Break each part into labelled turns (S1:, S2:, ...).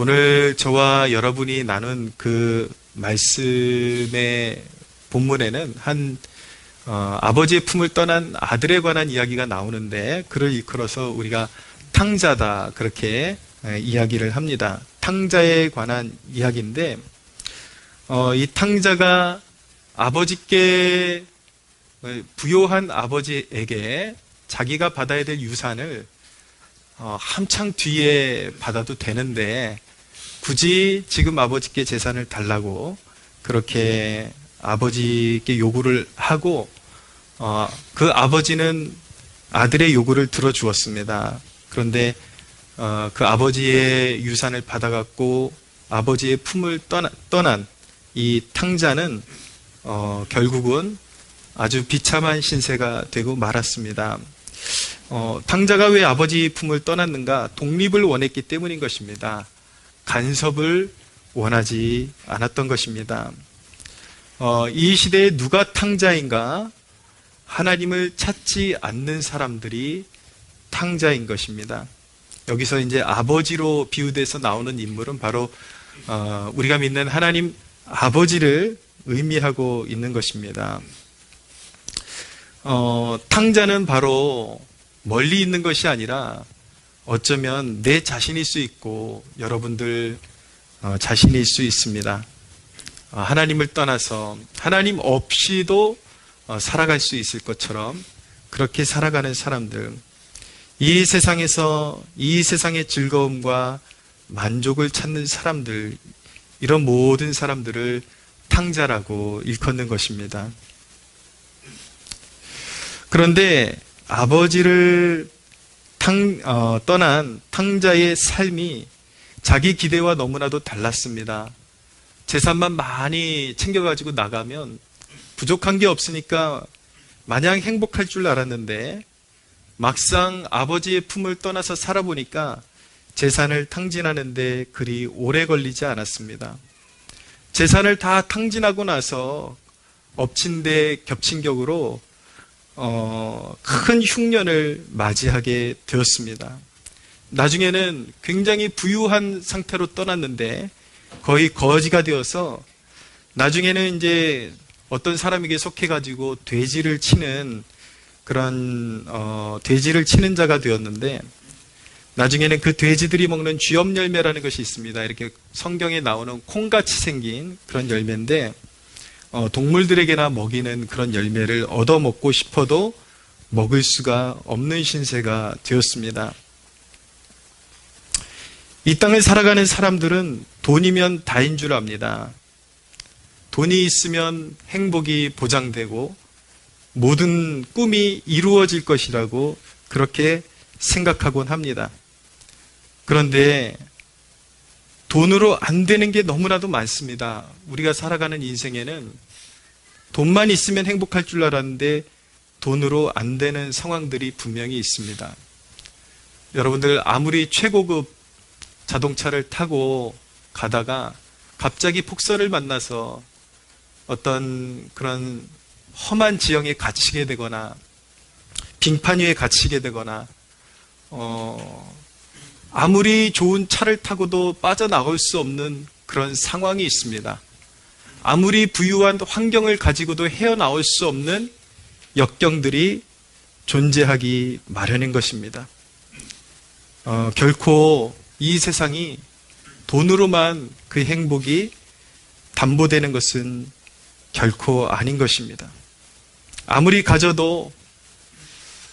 S1: 오늘 저와 여러분이 나눈 그 말씀의 본문에는 아버지의 품을 떠난 아들에 관한 이야기가 나오는데, 그를 일컬어서 우리가 탕자다 그렇게 이야기를 합니다. 탕자에 관한 이야기인데, 이 탕자가 아버지께 부요한 아버지에게 자기가 받아야 될 유산을 한창 뒤에 받아도 되는데 굳이 지금 아버지께 재산을 달라고 그렇게 아버지께 요구를 하고, 그 아버지는 아들의 요구를 들어주었습니다. 그런데 그 아버지의 유산을 받아갖고 아버지의 품을 떠난 이 탕자는 결국은 아주 비참한 신세가 되고 말았습니다. 탕자가 왜 아버지 품을 떠났는가? 독립을 원했기 때문인 것입니다. 간섭을 원하지 않았던 것입니다. 이 시대에 누가 탕자인가? 하나님을 찾지 않는 사람들이 탕자인 것입니다. 여기서 이제 아버지로 비유돼서 나오는 인물은 바로 우리가 믿는 하나님 아버지를 의미하고 있는 것입니다. 탕자는 바로 멀리 있는 것이 아니라 어쩌면 내 자신일 수 있고 여러분들 자신일 수 있습니다. 하나님을 떠나서 하나님 없이도 살아갈 수 있을 것처럼 그렇게 살아가는 사람들, 이 세상에서 이 세상의 즐거움과 만족을 찾는 사람들, 이런 모든 사람들을 탕자라고 일컫는 것입니다. 그런데 아버지를 떠난 탕자의 삶이 자기 기대와 너무나도 달랐습니다. 재산만 많이 챙겨가지고 나가면 부족한 게 없으니까 마냥 행복할 줄 알았는데, 막상 아버지의 품을 떠나서 살아보니까 재산을 탕진하는데 그리 오래 걸리지 않았습니다. 재산을 다 탕진하고 나서 엎친 데 겹친 격으로 큰 흉년을 맞이하게 되었습니다. 나중에는 굉장히 부유한 상태로 떠났는데 거의 거지가 되어서 나중에는 이제 어떤 사람에게 속해가지고 돼지를 치는 그런 돼지를 치는 자가 되었는데, 나중에는 그 돼지들이 먹는 쥐염 열매라는 것이 있습니다. 이렇게 성경에 나오는 콩같이 생긴 그런 열매인데 동물들에게나 먹이는 그런 열매를 얻어먹고 싶어도 먹을 수가 없는 신세가 되었습니다. 이 땅을 살아가는 사람들은 돈이면 다인 줄 압니다. 돈이 있으면 행복이 보장되고 모든 꿈이 이루어질 것이라고 그렇게 생각하곤 합니다. 그런데 돈으로 안 되는 게 너무나도 많습니다. 우리가 살아가는 인생에는 돈만 있으면 행복할 줄 알았는데 돈으로 안 되는 상황들이 분명히 있습니다. 여러분들 아무리 최고급 자동차를 타고 가다가 갑자기 폭설을 만나서 어떤 그런 험한 지형에 갇히게 되거나 빙판 위에 갇히게 되거나 아무리 좋은 차를 타고도 빠져나올 수 없는 그런 상황이 있습니다. 아무리 부유한 환경을 가지고도 헤어나올 수 없는 역경들이 존재하기 마련인 것입니다. 결코 이 세상이 돈으로만 그 행복이 담보되는 것은 결코 아닌 것입니다. 아무리 가져도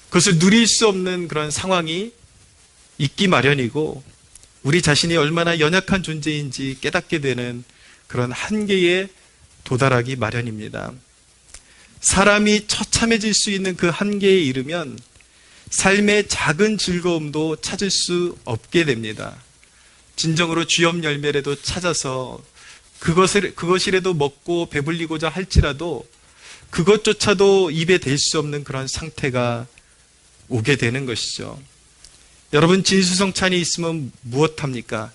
S1: 그것을 누릴 수 없는 그런 상황이 있기 마련이고, 우리 자신이 얼마나 연약한 존재인지 깨닫게 되는 그런 한계에 도달하기 마련입니다. 사람이 처참해질 수 있는 그 한계에 이르면 삶의 작은 즐거움도 찾을 수 없게 됩니다. 진정으로 쥐염 열매라도 찾아서 그것이라도 먹고 배불리고자 할지라도 그것조차도 입에 댈 수 없는 그런 상태가 오게 되는 것이죠. 여러분, 진수성찬이 있으면 무엇합니까?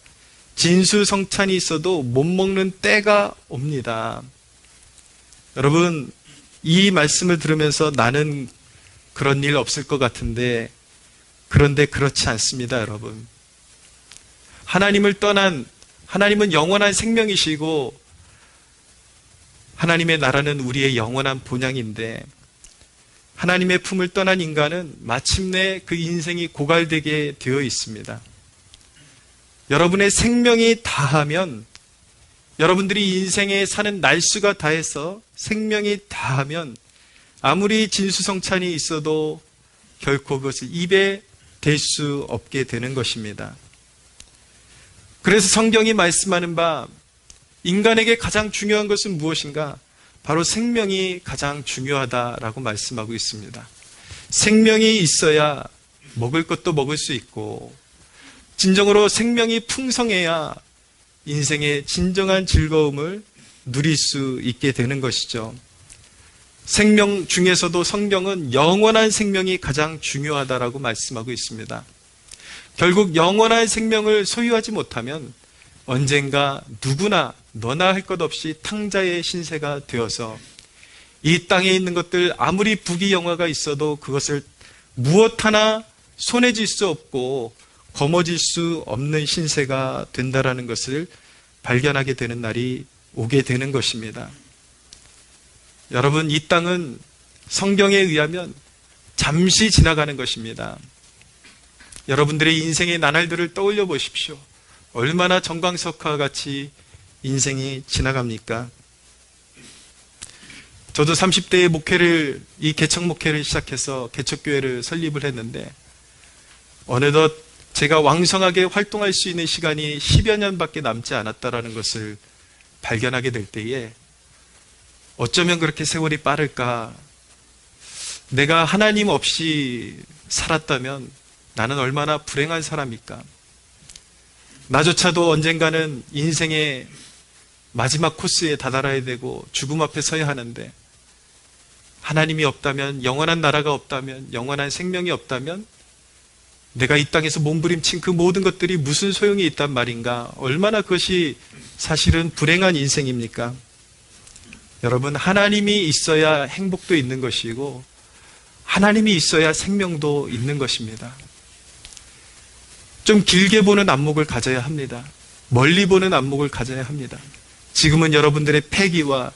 S1: 진수성찬이 있어도 못 먹는 때가 옵니다. 여러분, 이 말씀을 들으면서 나는 그런 일 없을 것 같은데, 그런데 그렇지 않습니다, 여러분. 하나님을 떠난 하나님은 영원한 생명이시고 하나님의 나라는 우리의 영원한 본향인데 하나님의 품을 떠난 인간은 마침내 그 인생이 고갈되게 되어 있습니다. 여러분의 생명이 다하면, 여러분들이 인생에 사는 날수가 다해서 생명이 다하면 아무리 진수성찬이 있어도 결코 그것을 입에 댈 수 없게 되는 것입니다. 그래서 성경이 말씀하는 바 인간에게 가장 중요한 것은 무엇인가? 바로 생명이 가장 중요하다라고 말씀하고 있습니다. 생명이 있어야 먹을 것도 먹을 수 있고 진정으로 생명이 풍성해야 인생의 진정한 즐거움을 누릴 수 있게 되는 것이죠. 생명 중에서도 성경은 영원한 생명이 가장 중요하다라고 말씀하고 있습니다. 결국 영원한 생명을 소유하지 못하면 언젠가 누구나 너나 할 것 없이 탕자의 신세가 되어서 이 땅에 있는 것들 아무리 부귀영화가 있어도 그것을 무엇 하나 손에 쥘 수 없고 거머쥘 수 없는 신세가 된다라는 것을 발견하게 되는 날이 오게 되는 것입니다. 여러분, 이 땅은 성경에 의하면 잠시 지나가는 것입니다. 여러분들의 인생의 나날들을 떠올려 보십시오. 얼마나 정광석화 같이 인생이 지나갑니까? 저도 30대에 이 개척 목회를 시작해서 개척교회를 설립을 했는데 어느덧 제가 왕성하게 활동할 수 있는 시간이 10여 년밖에 남지 않았다라는 것을 발견하게 될 때에 어쩌면 그렇게 세월이 빠를까? 내가 하나님 없이 살았다면 나는 얼마나 불행한 사람일까? 나조차도 언젠가는 인생의 마지막 코스에 다다라야 되고 죽음 앞에 서야 하는데 하나님이 없다면, 영원한 나라가 없다면, 영원한 생명이 없다면 내가 이 땅에서 몸부림친 그 모든 것들이 무슨 소용이 있단 말인가? 얼마나 그것이 사실은 불행한 인생입니까? 여러분, 하나님이 있어야 행복도 있는 것이고 하나님이 있어야 생명도 있는 것입니다. 좀 길게 보는 안목을 가져야 합니다. 멀리 보는 안목을 가져야 합니다. 지금은 여러분들의 패기와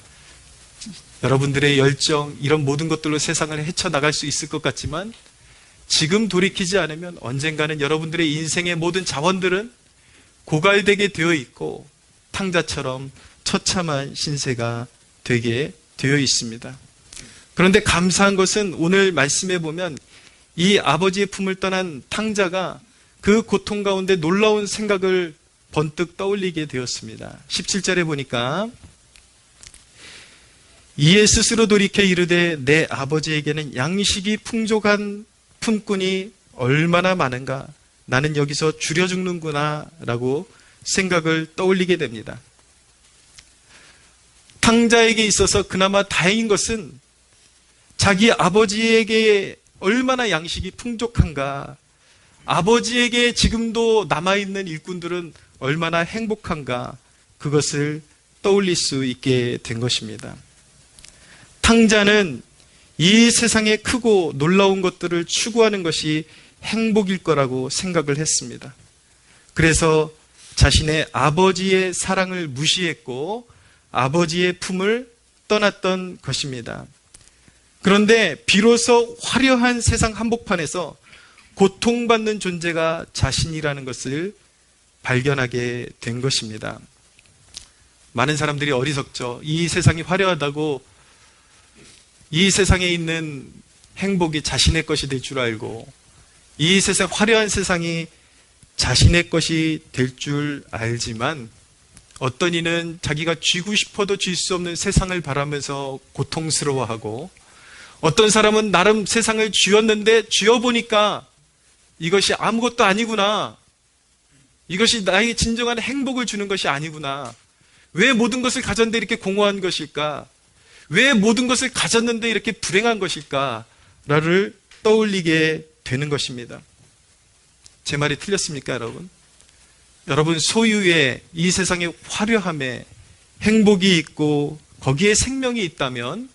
S1: 여러분들의 열정, 이런 모든 것들로 세상을 헤쳐나갈 수 있을 것 같지만 지금 돌이키지 않으면 언젠가는 여러분들의 인생의 모든 자원들은 고갈되게 되어 있고 탕자처럼 처참한 신세가 되게 되어 있습니다. 그런데 감사한 것은 오늘 말씀해 보면 이 아버지의 품을 떠난 탕자가 그 고통 가운데 놀라운 생각을 번뜩 떠올리게 되었습니다. 17절에 보니까 이에 스스로 돌이켜 이르되 내 아버지에게는 양식이 풍족한 품꾼이 얼마나 많은가, 나는 여기서 줄여 죽는구나 라고 생각을 떠올리게 됩니다. 탕자에게 있어서 그나마 다행인 것은 자기 아버지에게 얼마나 양식이 풍족한가, 아버지에게 지금도 남아있는 일꾼들은 얼마나 행복한가, 그것을 떠올릴 수 있게 된 것입니다. 탕자는 이 세상의 크고 놀라운 것들을 추구하는 것이 행복일 거라고 생각을 했습니다. 그래서 자신의 아버지의 사랑을 무시했고 아버지의 품을 떠났던 것입니다. 그런데 비로소 화려한 세상 한복판에서 고통받는 존재가 자신이라는 것을 발견하게 된 것입니다. 많은 사람들이 어리석죠. 이 세상이 화려하다고 이 세상에 있는 행복이 자신의 것이 될 줄 알고 이 세상, 화려한 세상이 자신의 것이 될 줄 알지만 어떤 이는 자기가 쥐고 싶어도 쥘 수 없는 세상을 바라면서 고통스러워하고 어떤 사람은 나름 세상을 쥐었는데 쥐어보니까 이것이 아무것도 아니구나. 이것이 나에게 진정한 행복을 주는 것이 아니구나. 왜 모든 것을 가졌는데 이렇게 공허한 것일까? 왜 모든 것을 가졌는데 이렇게 불행한 것일까를 떠올리게 되는 것입니다. 제 말이 틀렸습니까, 여러분? 여러분, 소유의 이 세상의 화려함에 행복이 있고 거기에 생명이 있다면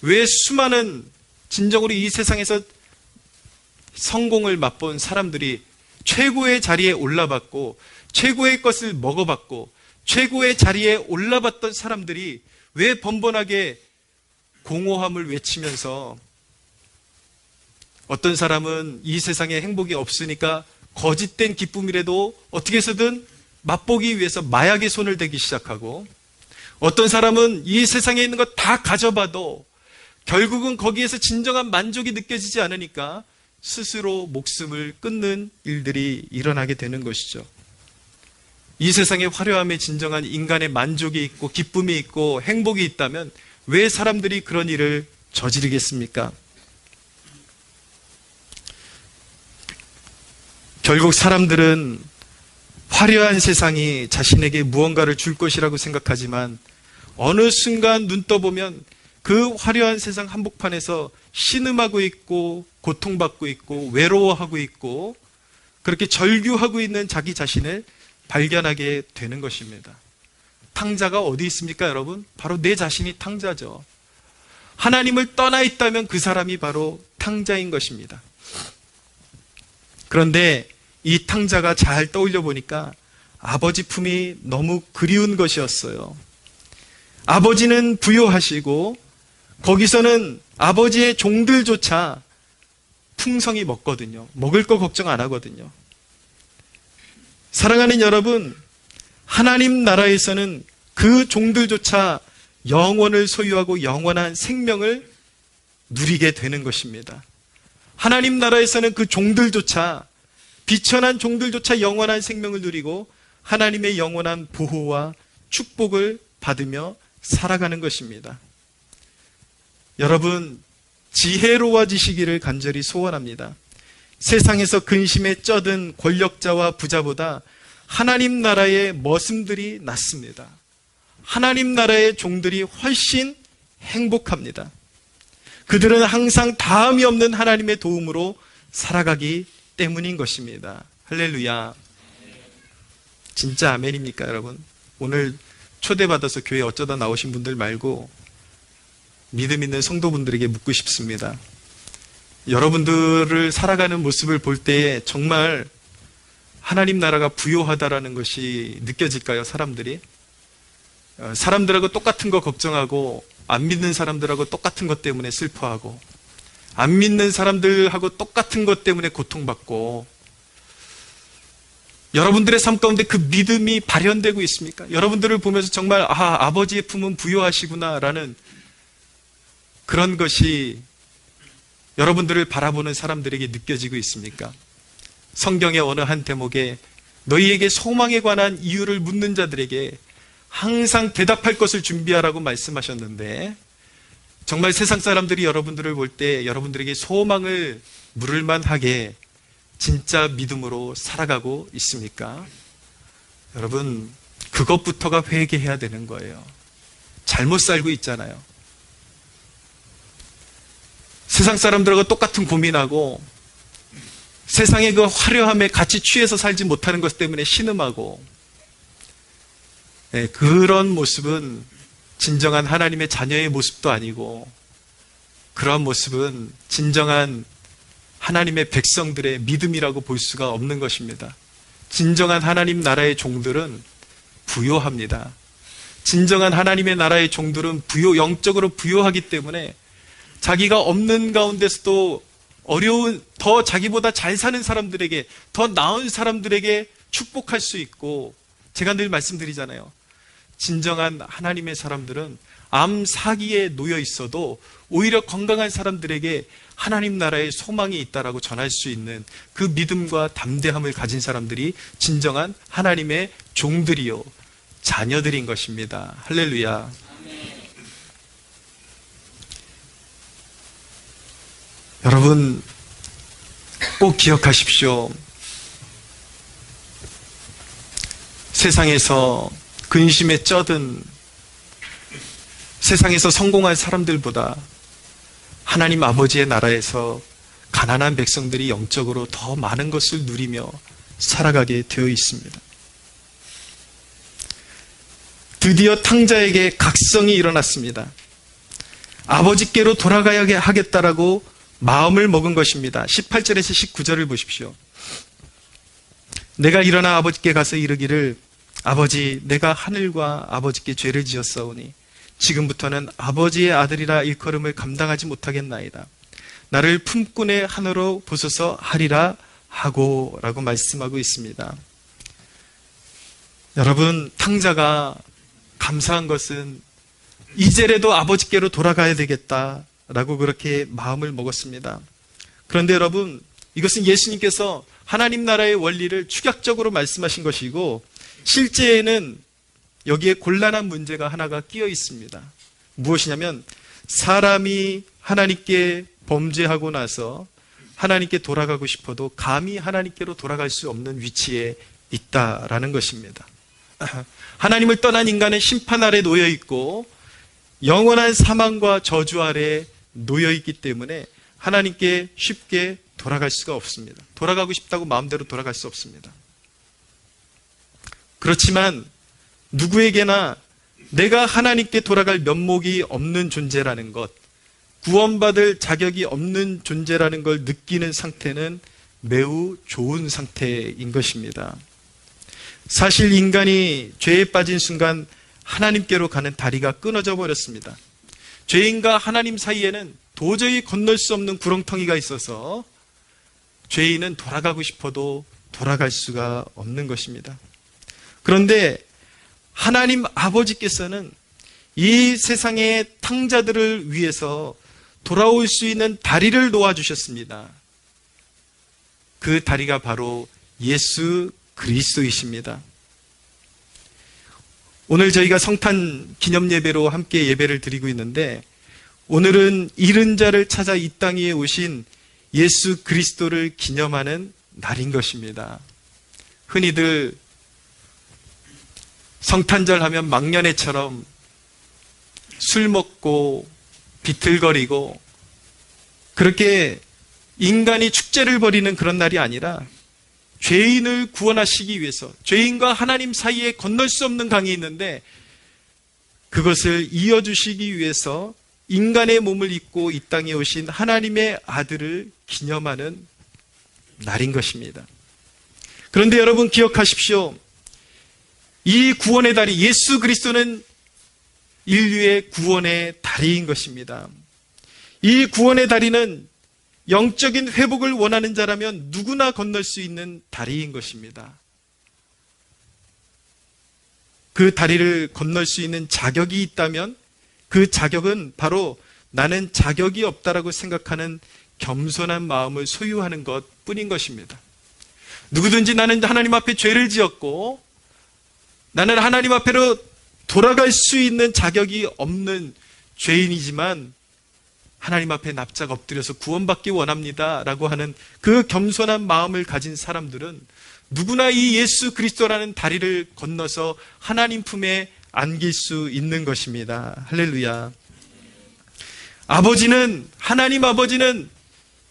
S1: 왜 수많은 진정으로 이 세상에서 성공을 맛본 사람들이 최고의 자리에 올라봤고 최고의 것을 먹어봤고 최고의 자리에 올라봤던 사람들이 왜 번번하게 공허함을 외치면서 어떤 사람은 이 세상에 행복이 없으니까 거짓된 기쁨이라도 어떻게 해서든 맛보기 위해서 마약에 손을 대기 시작하고, 어떤 사람은 이 세상에 있는 것 다 가져봐도 결국은 거기에서 진정한 만족이 느껴지지 않으니까 스스로 목숨을 끊는 일들이 일어나게 되는 것이죠. 이 세상의 화려함에 진정한 인간의 만족이 있고 기쁨이 있고 행복이 있다면 왜 사람들이 그런 일을 저지르겠습니까? 결국 사람들은 화려한 세상이 자신에게 무언가를 줄 것이라고 생각하지만 어느 순간 눈 떠보면 그 화려한 세상 한복판에서 신음하고 있고 고통받고 있고 외로워하고 있고 그렇게 절규하고 있는 자기 자신을 발견하게 되는 것입니다. 탕자가 어디 있습니까, 여러분? 바로 내 자신이 탕자죠. 하나님을 떠나 있다면 그 사람이 바로 탕자인 것입니다. 그런데 이 탕자가 잘 떠올려 보니까 아버지 품이 너무 그리운 것이었어요. 아버지는 부유하시고 거기서는 아버지의 종들조차 풍성히 먹거든요. 먹을 거 걱정 안 하거든요. 사랑하는 여러분, 하나님 나라에서는 그 종들조차 영원을 소유하고 영원한 생명을 누리게 되는 것입니다. 하나님 나라에서는 그 종들조차, 비천한 종들조차 영원한 생명을 누리고 하나님의 영원한 보호와 축복을 받으며 살아가는 것입니다. 여러분, 지혜로워지시기를 간절히 소원합니다. 세상에서 근심에 쩌든 권력자와 부자보다 하나님 나라의 머슴들이 낫습니다. 하나님 나라의 종들이 훨씬 행복합니다. 그들은 항상 다함이 없는 하나님의 도움으로 살아가기 때문인 것입니다. 할렐루야. 진짜 아멘입니까, 여러분? 오늘 초대받아서 교회 어쩌다 나오신 분들 말고 믿음 있는 성도분들에게 묻고 싶습니다. 여러분들을 살아가는 모습을 볼 때에 정말 하나님 나라가 부요하다라는 것이 느껴질까요, 사람들이? 사람들하고 똑같은 거 걱정하고 안 믿는 사람들하고 똑같은 것 때문에 슬퍼하고 안 믿는 사람들하고 똑같은 것 때문에 고통받고, 여러분들의 삶 가운데 그 믿음이 발현되고 있습니까? 여러분들을 보면서 정말 아버지의 품은 부요하시구나라는 그런 것이 여러분들을 바라보는 사람들에게 느껴지고 있습니까? 성경의 어느 한 대목에 너희에게 소망에 관한 이유를 묻는 자들에게 항상 대답할 것을 준비하라고 말씀하셨는데, 정말 세상 사람들이 여러분들을 볼 때 여러분들에게 소망을 물을 만하게 진짜 믿음으로 살아가고 있습니까? 여러분, 그것부터가 회개해야 되는 거예요. 잘못 살고 있잖아요. 세상 사람들하고 똑같은 고민하고 세상의 그 화려함에 같이 취해서 살지 못하는 것 때문에 신음하고, 그런 모습은 진정한 하나님의 자녀의 모습도 아니고, 그러한 모습은 진정한 하나님의 백성들의 믿음이라고 볼 수가 없는 것입니다. 진정한 하나님 나라의 종들은 부요합니다. 진정한 하나님의 나라의 종들은 영적으로 부요하기 때문에 자기가 없는 가운데서도 어려운, 더 자기보다 잘 사는 사람들에게, 더 나은 사람들에게 축복할 수 있고, 제가 늘 말씀드리잖아요. 진정한 하나님의 사람들은 암 사기에 놓여 있어도 오히려 건강한 사람들에게 하나님 나라의 소망이 있다라고 전할 수 있는 그 믿음과 담대함을 가진 사람들이 진정한 하나님의 종들이요, 자녀들인 것입니다. 할렐루야. 여러분, 꼭 기억하십시오. 세상에서 근심에 쩌든 세상에서 성공한 사람들보다 하나님 아버지의 나라에서 가난한 백성들이 영적으로 더 많은 것을 누리며 살아가게 되어 있습니다. 드디어 탕자에게 각성이 일어났습니다. 아버지께로 돌아가야 하겠다라고 마음을 먹은 것입니다. 18절에서 19절을 보십시오. 내가 일어나 아버지께 가서 이르기를 아버지, 내가 하늘과 아버지께 죄를 지었사오니 지금부터는 아버지의 아들이라 일컬음을 감당하지 못하겠나이다. 나를 품꾼의 하나로 보소서 하리라 하고 라고 말씀하고 있습니다. 여러분, 탕자가 감사한 것은 이제라도 아버지께로 돌아가야 되겠다라고 그렇게 마음을 먹었습니다. 그런데 여러분, 이것은 예수님께서 하나님 나라의 원리를 축약적으로 말씀하신 것이고 실제에는 여기에 곤란한 문제가 하나가 끼어 있습니다. 무엇이냐면 사람이 하나님께 범죄하고 나서 하나님께 돌아가고 싶어도 감히 하나님께로 돌아갈 수 없는 위치에 있다라는 것입니다. 하나님을 떠난 인간은 심판 아래 놓여 있고 영원한 사망과 저주 아래 놓여 있기 때문에 하나님께 쉽게 돌아갈 수가 없습니다. 돌아가고 싶다고 마음대로 돌아갈 수 없습니다. 그렇지만 누구에게나 내가 하나님께 돌아갈 면목이 없는 존재라는 것, 구원받을 자격이 없는 존재라는 걸 느끼는 상태는 매우 좋은 상태인 것입니다. 사실 인간이 죄에 빠진 순간 하나님께로 가는 다리가 끊어져 버렸습니다. 죄인과 하나님 사이에는 도저히 건널 수 없는 구렁텅이가 있어서 죄인은 돌아가고 싶어도 돌아갈 수가 없는 것입니다. 그런데 하나님 아버지께서는 이 세상의 탕자들을 위해서 돌아올 수 있는 다리를 놓아주셨습니다. 그 다리가 바로 예수 그리스도이십니다. 오늘 저희가 성탄 기념 예배로 함께 예배를 드리고 있는데 오늘은 잃은 자를 찾아 이 땅 위에 오신 예수 그리스도를 기념하는 날인 것입니다. 흔히들 성탄절 하면 막년회처럼 술 먹고 비틀거리고 그렇게 인간이 축제를 벌이는 그런 날이 아니라 죄인을 구원하시기 위해서 죄인과 하나님 사이에 건널 수 없는 강이 있는데 그것을 이어주시기 위해서 인간의 몸을 입고 이 땅에 오신 하나님의 아들을 기념하는 날인 것입니다. 그런데 여러분 기억하십시오. 이 구원의 다리 예수 그리스도는 인류의 구원의 다리인 것입니다. 이 구원의 다리는 영적인 회복을 원하는 자라면 누구나 건널 수 있는 다리인 것입니다. 그 다리를 건널 수 있는 자격이 있다면 그 자격은 바로 나는 자격이 없다라고 생각하는 겸손한 마음을 소유하는 것 뿐인 것입니다. 누구든지 나는 하나님 앞에 죄를 지었고 나는 하나님 앞에로 돌아갈 수 있는 자격이 없는 죄인이지만 하나님 앞에 납작 엎드려서 구원받기 원합니다 라고 하는 그 겸손한 마음을 가진 사람들은 누구나 이 예수 그리스도라는 다리를 건너서 하나님 품에 안길 수 있는 것입니다. 할렐루야. 하나님 아버지는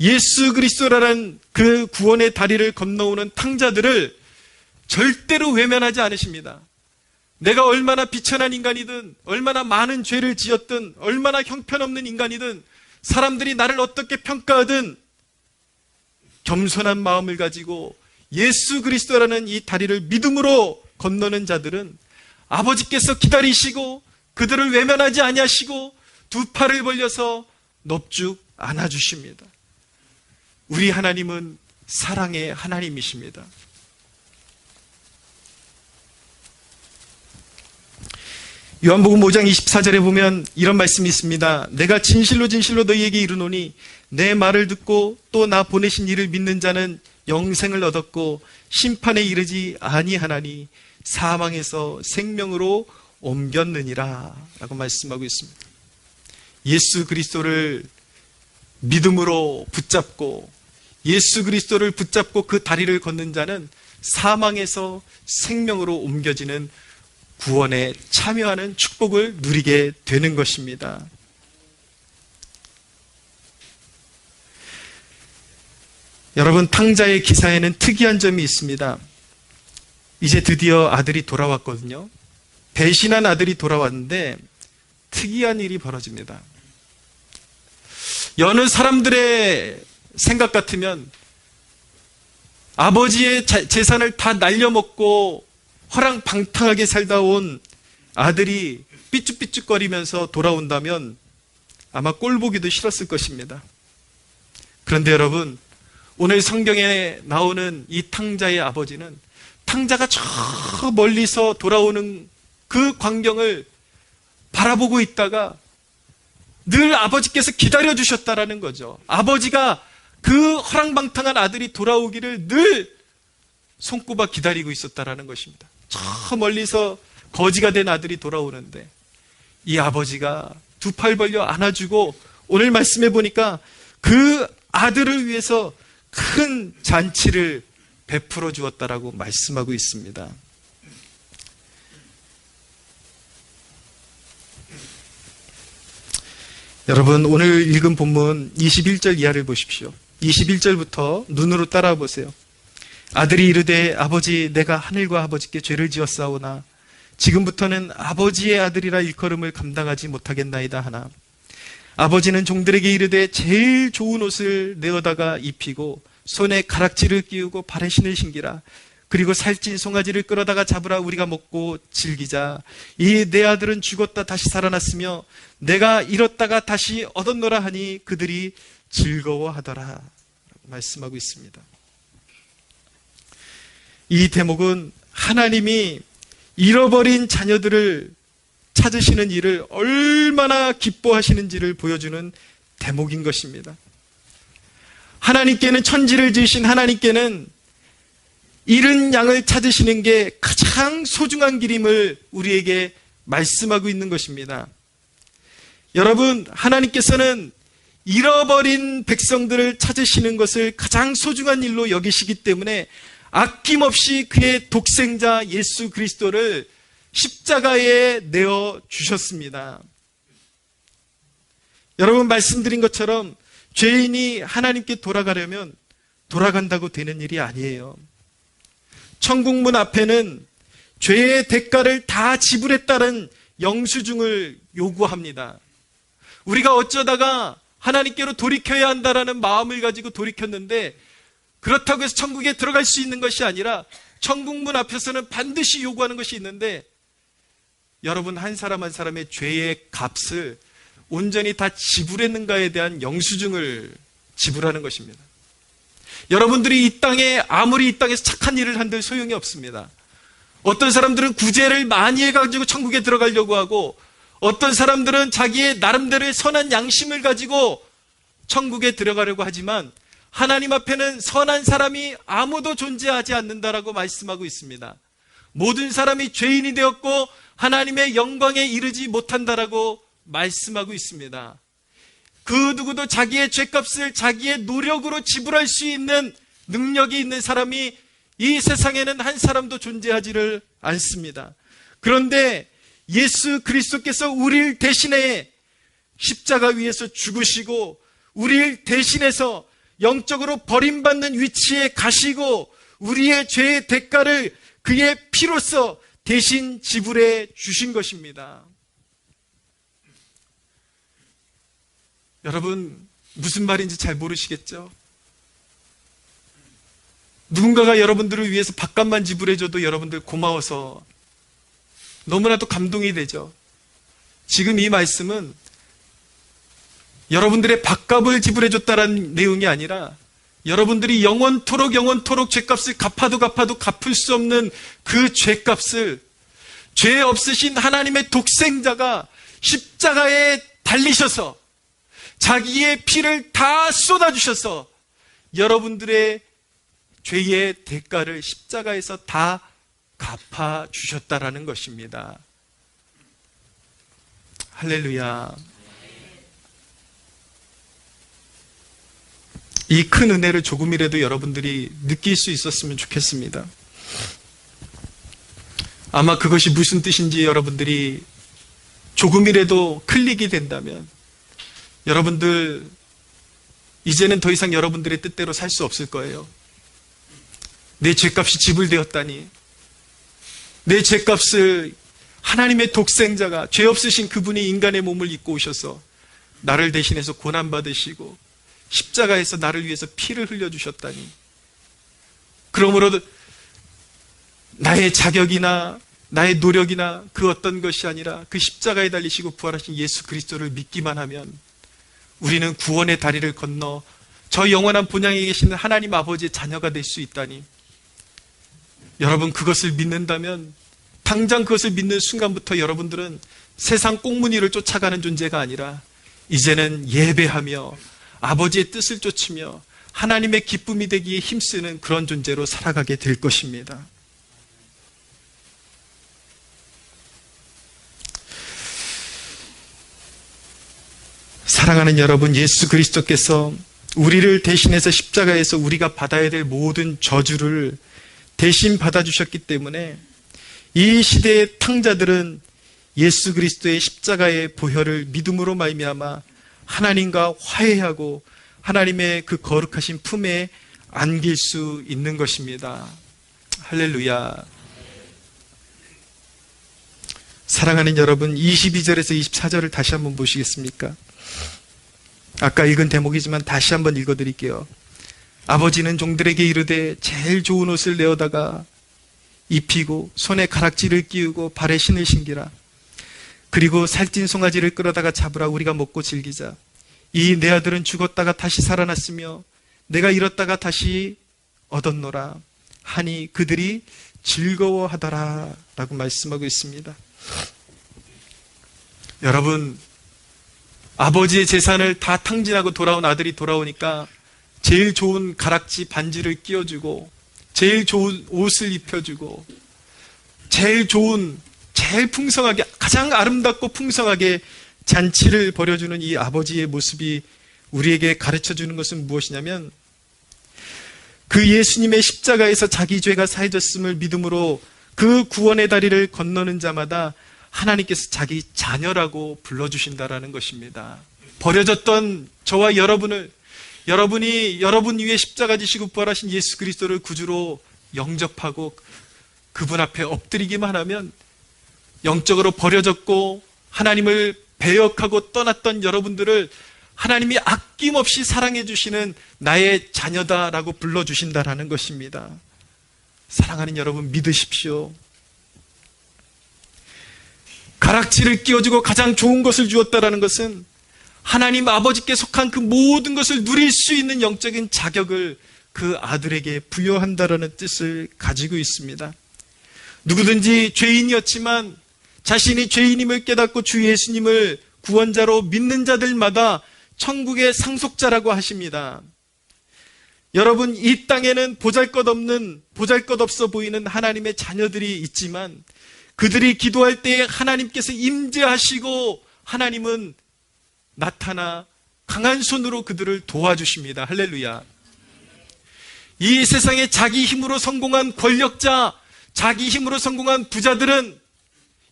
S1: 예수 그리스도라는 그 구원의 다리를 건너오는 탕자들을 절대로 외면하지 않으십니다. 내가 얼마나 비천한 인간이든 얼마나 많은 죄를 지었든 얼마나 형편없는 인간이든 사람들이 나를 어떻게 평가하든 겸손한 마음을 가지고 예수 그리스도라는 이 다리를 믿음으로 건너는 자들은 아버지께서 기다리시고 그들을 외면하지 아니하시고 두 팔을 벌려서 넙죽 안아주십니다. 우리 하나님은 사랑의 하나님이십니다. 요한복음 5장 24절에 보면 이런 말씀이 있습니다. 내가 진실로 진실로 너희에게 이르노니 내 말을 듣고 또 나 보내신 이를 믿는 자는 영생을 얻었고 심판에 이르지 아니하나니 사망에서 생명으로 옮겼느니라 라고 말씀하고 있습니다. 예수 그리스도를 믿음으로 붙잡고 예수 그리스도를 붙잡고 그 다리를 걷는 자는 사망에서 생명으로 옮겨지는 구원에 참여하는 축복을 누리게 되는 것입니다. 여러분, 탕자의 기사에는 특이한 점이 있습니다. 이제 드디어 아들이 돌아왔거든요. 배신한 아들이 돌아왔는데 특이한 일이 벌어집니다. 여느 사람들의 생각 같으면 아버지의 재산을 다 날려먹고 허랑방탕하게 살다 온 아들이 삐죽삐죽거리면서 돌아온다면 아마 꼴보기도 싫었을 것입니다. 그런데 여러분, 오늘 성경에 나오는 이 탕자의 아버지는 탕자가 저 멀리서 돌아오는 그 광경을 바라보고 있다가 늘 아버지께서 기다려주셨다라는 거죠. 아버지가 그 허랑방탕한 아들이 돌아오기를 늘 손꼽아 기다리고 있었다라는 것입니다. 저 멀리서 거지가 된 아들이 돌아오는데 이 아버지가 두 팔 벌려 안아주고 오늘 말씀해 보니까 그 아들을 위해서 큰 잔치를 베풀어 주었다라고 말씀하고 있습니다. 여러분, 오늘 읽은 본문 21절 이하를 보십시오. 21절부터 눈으로 따라와 보세요. 아들이 이르되 아버지, 내가 하늘과 아버지께 죄를 지었사오나 지금부터는 아버지의 아들이라 일컬음을 감당하지 못하겠나이다 하나, 아버지는 종들에게 이르되 제일 좋은 옷을 내어다가 입히고 손에 가락지를 끼우고 발에 신을 신기라. 그리고 살찐 송아지를 끌어다가 잡으라. 우리가 먹고 즐기자. 이 내 아들은 죽었다 다시 살아났으며 내가 잃었다가 다시 얻었노라 하니 그들이 즐거워하더라. 말씀하고 있습니다. 이 대목은 하나님이 잃어버린 자녀들을 찾으시는 일을 얼마나 기뻐하시는지를 보여주는 대목인 것입니다. 하나님께는, 천지를 지으신 하나님께는 잃은 양을 찾으시는 게 가장 소중한 길임을 우리에게 말씀하고 있는 것입니다. 여러분, 하나님께서는 잃어버린 백성들을 찾으시는 것을 가장 소중한 일로 여기시기 때문에 아낌없이 그의 독생자 예수 그리스도를 십자가에 내어 주셨습니다. 여러분, 말씀드린 것처럼 죄인이 하나님께 돌아가려면 돌아간다고 되는 일이 아니에요. 천국문 앞에는 죄의 대가를 다 지불했다는 영수증을 요구합니다. 우리가 어쩌다가 하나님께로 돌이켜야 한다라는 마음을 가지고 돌이켰는데 그렇다고 해서 천국에 들어갈 수 있는 것이 아니라 천국문 앞에서는 반드시 요구하는 것이 있는데, 여러분, 한 사람 한 사람의 죄의 값을 온전히 다 지불했는가에 대한 영수증을 지불하는 것입니다. 여러분들이 이 땅에 아무리 이 땅에서 착한 일을 한들 소용이 없습니다. 어떤 사람들은 구제를 많이 해가지고 천국에 들어가려고 하고, 어떤 사람들은 자기의 나름대로의 선한 양심을 가지고 천국에 들어가려고 하지만 하나님 앞에는 선한 사람이 아무도 존재하지 않는다라고 말씀하고 있습니다. 모든 사람이 죄인이 되었고 하나님의 영광에 이르지 못한다라고 말씀하고 있습니다. 그 누구도 자기의 죄값을 자기의 노력으로 지불할 수 있는 능력이 있는 사람이 이 세상에는 한 사람도 존재하지를 않습니다. 그런데 예수 그리스도께서 우리를 대신해 십자가 위에서 죽으시고 우리를 대신해서 영적으로 버림받는 위치에 가시고 우리의 죄의 대가를 그의 피로써 대신 지불해 주신 것입니다. 여러분, 무슨 말인지 잘 모르시겠죠? 누군가가 여러분들을 위해서 밥값만 지불해줘도 여러분들 고마워서 너무나도 감동이 되죠. 지금 이 말씀은 여러분들의 밥값을 지불해줬다는 내용이 아니라 여러분들이 영원토록 죄값을 갚아도 갚을 수 없는 그 죄값을 죄 없으신 하나님의 독생자가 십자가에 달리셔서 자기의 피를 다 쏟아주셔서 여러분들의 죄의 대가를 십자가에서 다 갚아주셨다라는 것입니다. 할렐루야. 이 큰 은혜를 조금이라도 여러분들이 느낄 수 있었으면 좋겠습니다. 아마 그것이 무슨 뜻인지 여러분들이 조금이라도 클릭이 된다면 여러분들 이제는 더 이상 여러분들의 뜻대로 살 수 없을 거예요. 내 죄값이 지불되었다니, 내 죄값을 하나님의 독생자가, 죄 없으신 그분이 인간의 몸을 입고 오셔서 나를 대신해서 고난받으시고 십자가에서 나를 위해서 피를 흘려주셨다니, 그러므로 나의 자격이나 나의 노력이나 그 어떤 것이 아니라 그 십자가에 달리시고 부활하신 예수 그리스도를 믿기만 하면 우리는 구원의 다리를 건너 저 영원한 본향에 계시는 하나님 아버지의 자녀가 될 수 있다니, 여러분 그것을 믿는다면 당장 그것을 믿는 순간부터 여러분들은 세상 꽁무니를 쫓아가는 존재가 아니라 이제는 예배하며 아버지의 뜻을 쫓으며 하나님의 기쁨이 되기에 힘쓰는 그런 존재로 살아가게 될 것입니다. 사랑하는 여러분, 예수 그리스도께서 우리를 대신해서 십자가에서 우리가 받아야 될 모든 저주를 대신 받아주셨기 때문에 이 시대의 탕자들은 예수 그리스도의 십자가의 보혈을 믿음으로 말미암아 하나님과 화해하고 하나님의 그 거룩하신 품에 안길 수 있는 것입니다. 할렐루야. 사랑하는 여러분, 22절에서 24절을 다시 한번 보시겠습니까? 아까 읽은 대목이지만 다시 한번 읽어드릴게요. 아버지는 종들에게 이르되 제일 좋은 옷을 내어다가 입히고 손에 가락지를 끼우고 발에 신을 신기라. 그리고 살찐 송아지를 끌어다가 잡으라. 우리가 먹고 즐기자. 이 내 아들은 죽었다가 다시 살아났으며 내가 잃었다가 다시 얻었노라 하니 그들이 즐거워하더라 라고 말씀하고 있습니다. 여러분, 아버지의 재산을 다 탕진하고 돌아온 아들이 돌아오니까 제일 좋은 가락지 반지를 끼워주고 제일 좋은 옷을 입혀주고 제일 풍성하게, 가장 아름답고 풍성하게 잔치를 벌여주는 이 아버지의 모습이 우리에게 가르쳐주는 것은 무엇이냐면, 그 예수님의 십자가에서 자기 죄가 사해졌음을 믿음으로 그 구원의 다리를 건너는 자마다 하나님께서 자기 자녀라고 불러주신다라는 것입니다. 버려졌던 저와 여러분을, 여러분이 여러분 위에 십자가 지시고 부활하신 예수 그리스도를 구주로 영접하고 그분 앞에 엎드리기만 하면 영적으로 버려졌고 하나님을 배역하고 떠났던 여러분들을 하나님이 아낌없이 사랑해 주시는 나의 자녀다라고 불러주신다라는 것입니다. 사랑하는 여러분, 믿으십시오. 가락지를 끼워주고 가장 좋은 것을 주었다라는 것은 하나님 아버지께 속한 그 모든 것을 누릴 수 있는 영적인 자격을 그 아들에게 부여한다라는 뜻을 가지고 있습니다. 누구든지 죄인이었지만 자신이 죄인임을 깨닫고 주 예수님을 구원자로 믿는 자들마다 천국의 상속자라고 하십니다. 여러분, 이 땅에는 보잘것없어 보이는 하나님의 자녀들이 있지만 그들이 기도할 때에 하나님께서 임재하시고 하나님은 나타나 강한 손으로 그들을 도와주십니다. 할렐루야. 이 세상에 자기 힘으로 성공한 권력자, 자기 힘으로 성공한 부자들은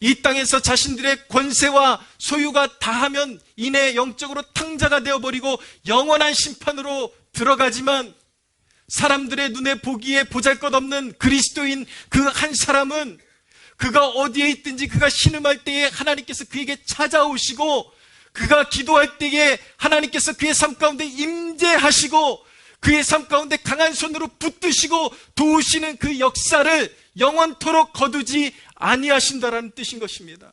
S1: 이 땅에서 자신들의 권세와 소유가 다하면 이내 영적으로 탕자가 되어버리고 영원한 심판으로 들어가지만, 사람들의 눈에 보기에 보잘것없는 그리스도인 그 한 사람은 그가 어디에 있든지 그가 신음할 때에 하나님께서 그에게 찾아오시고 그가 기도할 때에 하나님께서 그의 삶 가운데 임재하시고 그의 삶 가운데 강한 손으로 붙드시고 도우시는 그 역사를 영원토록 거두지 아니하신다라는 뜻인 것입니다.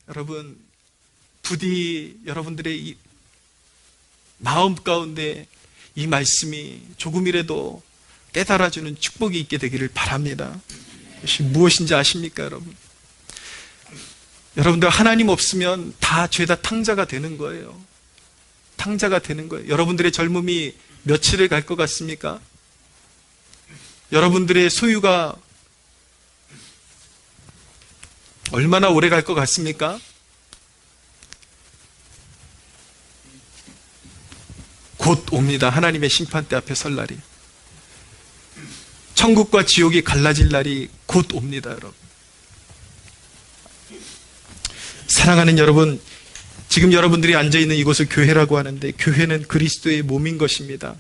S1: 여러분, 부디 여러분들의 이 마음 가운데 이 말씀이 조금이라도 깨달아주는 축복이 있게 되기를 바랍니다. 이것이 무엇인지 아십니까, 여러분? 여러분들 하나님 없으면 다 죄다 탕자가 되는 거예요. 탕자가 되는 거예요. 여러분들의 젊음이 며칠을 갈 것 같습니까? 여러분들의 소유가 얼마나 오래 갈 것 같습니까? 곧 옵니다. 하나님의 심판대 앞에 설 날이. 천국과 지옥이 갈라질 날이 곧 옵니다, 여러분. 사랑하는 여러분, 지금 여러분들이 앉아있는 이곳을 교회라고 하는데 교회는 그리스도의 몸인 것입니다.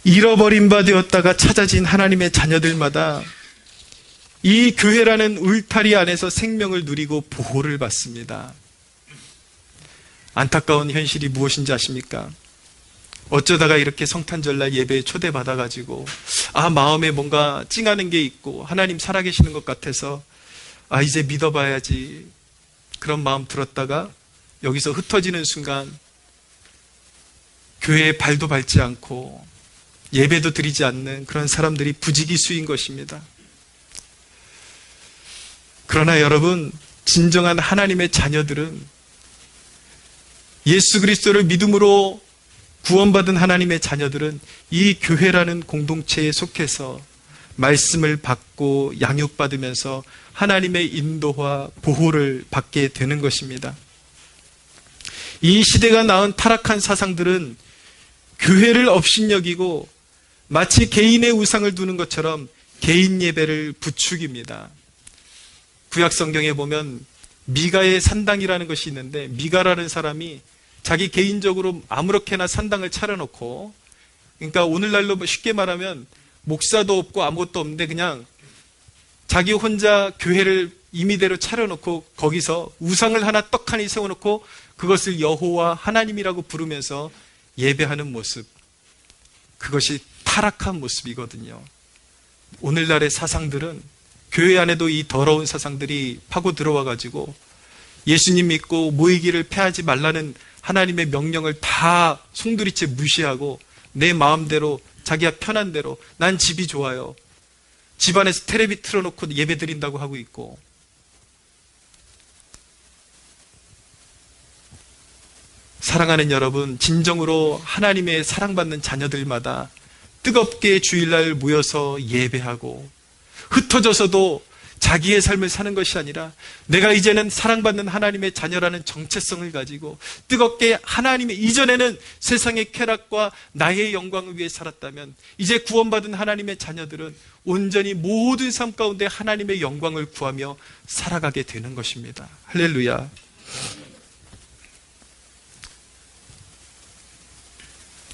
S1: 잃어버린 바 되었다가 찾아진 하나님의 자녀들마다 이 교회라는 울타리 안에서 생명을 누리고 보호를 받습니다. 안타까운 현실이 무엇인지 아십니까? 어쩌다가 이렇게 성탄절날 예배에 초대받아가지고 마음에 뭔가 찡하는 게 있고 하나님 살아계시는 것 같아서 이제 믿어봐야지 그런 마음 들었다가 여기서 흩어지는 순간 교회에 발도 밟지 않고 예배도 드리지 않는 그런 사람들이 부지기수인 것입니다. 그러나 여러분, 진정한 하나님의 자녀들은 예수 그리스도를 믿음으로 구원받은 하나님의 자녀들은 이 교회라는 공동체에 속해서 말씀을 받고 양육받으면서 하나님의 인도와 보호를 받게 되는 것입니다. 이 시대가 낳은 타락한 사상들은 교회를 업신여기고 마치 개인의 우상을 두는 것처럼 개인 예배를 부추깁니다. 구약 성경에 보면 미가의 산당이라는 것이 있는데, 미가라는 사람이 자기 개인적으로 아무렇게나 산당을 차려놓고, 그러니까 오늘날로 쉽게 말하면 목사도 없고 아무것도 없는데 그냥 자기 혼자 교회를 임의대로 차려놓고 거기서 우상을 하나 떡하니 세워놓고 그것을 여호와 하나님이라고 부르면서 예배하는 모습, 그것이 타락한 모습이거든요. 오늘날의 사상들은 교회 안에도 이 더러운 사상들이 파고 들어와가지고 예수님 믿고 모이기를 패하지 말라는 하나님의 명령을 다 송두리째 무시하고 내 마음대로 자기가 편한 대로 난 집이 좋아요, 집안에서 텔레비 틀어놓고 예배 드린다고 하고 있고, 사랑하는 여러분, 진정으로 하나님의 사랑받는 자녀들마다 뜨겁게 주일날 모여서 예배하고 흩어져서도 자기의 삶을 사는 것이 아니라 내가 이제는 사랑받는 하나님의 자녀라는 정체성을 가지고 뜨겁게 하나님의, 이전에는 세상의 쾌락과 나의 영광을 위해 살았다면 이제 구원받은 하나님의 자녀들은 온전히 모든 삶 가운데 하나님의 영광을 구하며 살아가게 되는 것입니다. 할렐루야.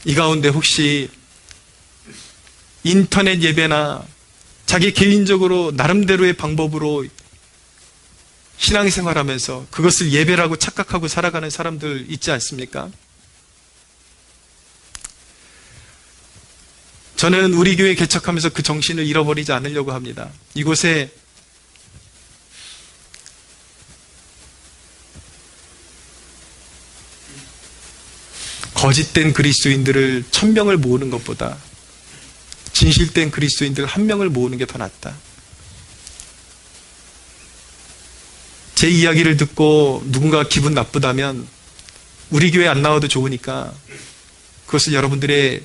S1: 이 가운데 혹시 인터넷 예배나 자기 개인적으로 나름대로의 방법으로 신앙생활하면서 그것을 예배라고 착각하고 살아가는 사람들 있지 않습니까? 저는 우리 교회 개척하면서 그 정신을 잃어버리지 않으려고 합니다. 이곳에 거짓된 그리스도인들을 1000명을 모으는 것보다 진실된 그리스도인들 1명을 모으는 게 더 낫다. 제 이야기를 듣고 누군가 기분 나쁘다면 우리 교회 안 나와도 좋으니까 그것을 여러분들의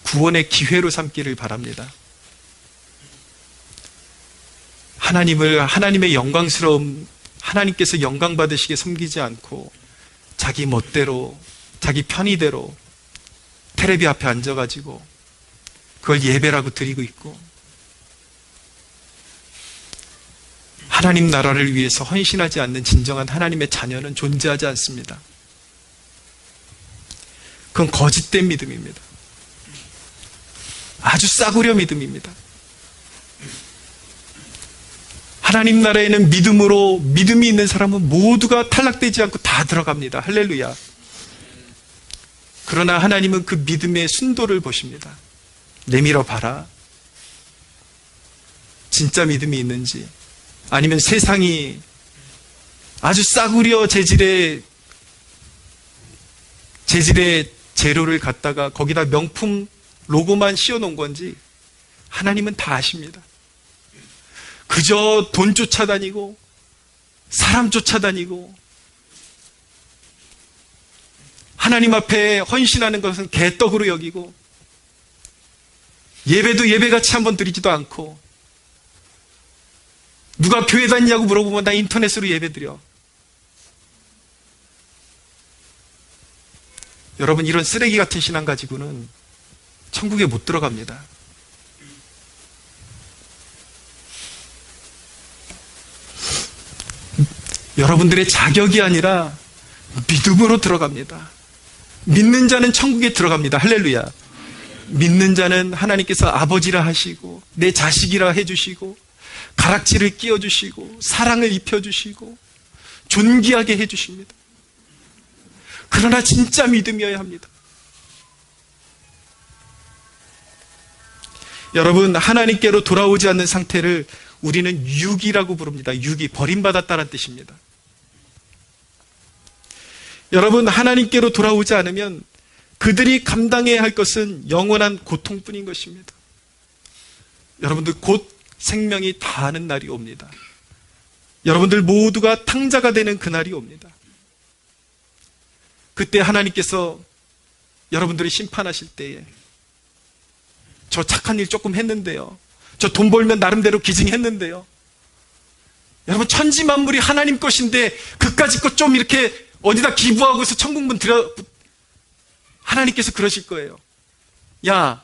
S1: 구원의 기회로 삼기를 바랍니다. 하나님을, 하나님의 영광스러움, 하나님께서 영광 받으시게 섬기지 않고 자기 멋대로, 자기 편의대로 텔레비 앞에 앉아가지고 그걸 예배라고 드리고 있고, 하나님 나라를 위해서 헌신하지 않는 진정한 하나님의 자녀는 존재하지 않습니다. 그건 거짓된 믿음입니다. 아주 싸구려 믿음입니다. 하나님 나라에는 믿음으로, 믿음이 있는 사람은 모두가 탈락되지 않고 다 들어갑니다. 할렐루야. 그러나 하나님은 그 믿음의 순도를 보십니다. 내밀어 봐라. 진짜 믿음이 있는지, 아니면 세상이 아주 싸구려 재질의 재료를 갖다가 거기다 명품 로고만 씌워놓은 건지 하나님은 다 아십니다. 그저 돈 쫓아다니고 사람 쫓아다니고 하나님 앞에 헌신하는 것은 개떡으로 여기고 예배도 예배같이 한번 드리지도 않고, 누가 교회 다니냐고 물어보면 나 인터넷으로 예배 드려. 여러분, 이런 쓰레기 같은 신앙 가지고는 천국에 못 들어갑니다. 여러분들의 자격이 아니라 믿음으로 들어갑니다. 믿는 자는 천국에 들어갑니다. 할렐루야. 믿는 자는 하나님께서 아버지라 하시고 내 자식이라 해주시고 가락지를 끼워주시고 사랑을 입혀주시고 존귀하게 해주십니다. 그러나 진짜 믿음이어야 합니다. 여러분, 하나님께로 돌아오지 않는 상태를 우리는 유기라고 부릅니다. 유기, 버림받았다는 뜻입니다. 여러분, 하나님께로 돌아오지 않으면 그들이 감당해야 할 것은 영원한 고통뿐인 것입니다. 여러분들, 곧 생명이 다하는 날이 옵니다. 여러분들 모두가 탕자가 되는 그날이 옵니다. 그때 하나님께서 여러분들이 심판하실 때에 저 착한 일 조금 했는데요, 저 돈 벌면 나름대로 기증했는데요, 여러분 천지만물이 하나님 것인데 그까짓 것 좀 이렇게 어디다 기부하고서 천국문 들여, 하나님께서 그러실 거예요. 야,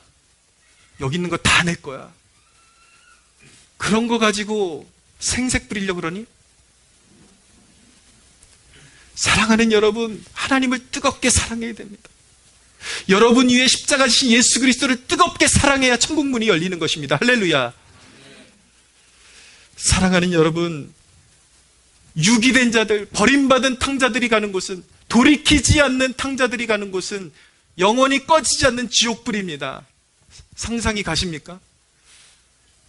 S1: 여기 있는 거 다 내 거야. 그런 거 가지고 생색 부리려고 그러니? 사랑하는 여러분, 하나님을 뜨겁게 사랑해야 됩니다. 여러분 위에 십자가 지신 예수 그리스도를 뜨겁게 사랑해야 천국문이 열리는 것입니다. 할렐루야. 사랑하는 여러분, 유기된 자들, 버림받은 탕자들이 가는 곳은, 돌이키지 않는 탕자들이 가는 곳은 영원히 꺼지지 않는 지옥불입니다. 상상이 가십니까?